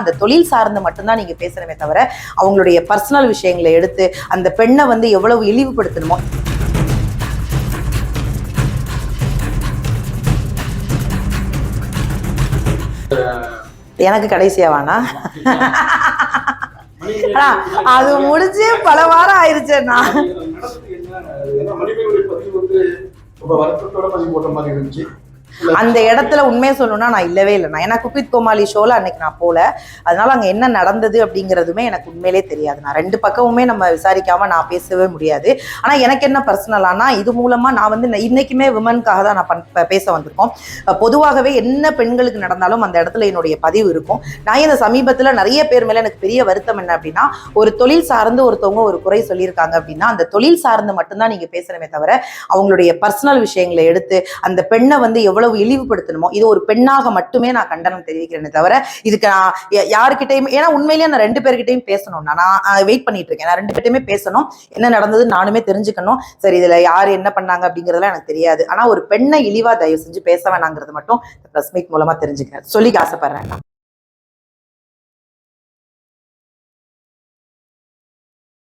அந்த தொழில் சார்ந்து மட்டும்தான் நீங்க பேசணுமே தவிர அவங்களுடைய பர்சனல் விஷயங்களை எடுத்து அந்த பெண்ணை வந்து எவ்வளவு இழிவுபடுத்தணுமோ. எனக்கு கடைசியா வேணா அது முடிஞ்சு பல வாரம் ஆயிருச்சேன்னா அந்த இடத்துல உண்மையை சொல்லணும்னா நான் இல்லவே இல்லைண்ணா. ஏன்னா குக்வித் கோமாளி ஷோல அன்னைக்கு நான் போல, அதனால அங்க என்ன நடந்தது அப்படிங்கிறதுமே எனக்கு உண்மையிலே தெரியாது. நான் ரெண்டு பக்கமுமே நம்ம விசாரிக்காம நான் பேசவே முடியாது. ஆனா எனக்கு என்ன பர்சனலானா இது மூலமா நான் வந்து இன்னைக்குமே விமனுக்காக தான் நான் பேச வந்திருக்கோம். பொதுவாகவே என்ன பெண்களுக்கு நடந்தாலும் அந்த இடத்துல என்னுடைய பதிவு இருக்கும். நான் இந்த சமீபத்துல நிறைய பேர் மேல எனக்கு பெரிய வருத்தம் என்ன அப்படின்னா, ஒரு தொழில் சார்ந்து ஒருத்தவங்க ஒரு குறை சொல்லியிருக்காங்க அப்படின்னா அந்த தொழில் சார்ந்து மட்டும்தான் நீங்க பேசணுமே தவிர அவங்களுடைய பர்சனல் விஷயங்களை எடுத்து அந்த பெண்ணை வந்து எவ்வளவு இழிவுபடுத்தணுமோ இது ஒரு பெண்ணாக மட்டுமே நான் கண்டனம் தெரிவிக்கிறேனே தவிர இதுக்கு நான் யாருக்கிட்டையும், ஏன்னா உண்மையிலேயே நான் ரெண்டு பேர்கிட்டையும் பேசணும். நான் வெயிட் பண்ணிட்டு இருக்கேன். நான் ரெண்டு பேர்ட்டையுமே பேசணும், என்ன நடந்தது நானுமே தெரிஞ்சுக்கணும். சரி இதுல யாரு என்ன பண்ணாங்க அப்படிங்கறதுலாம் எனக்கு தெரியாது. ஆனா ஒரு பெண்ணை இழிவா தயவு செஞ்சு பேச வேணாங்கிறது மட்டும் பிரஸ் மீட் மூலமா தெரிஞ்சுக்கிறேன், சொல்லிக்க ஆசைப்படுறேன்.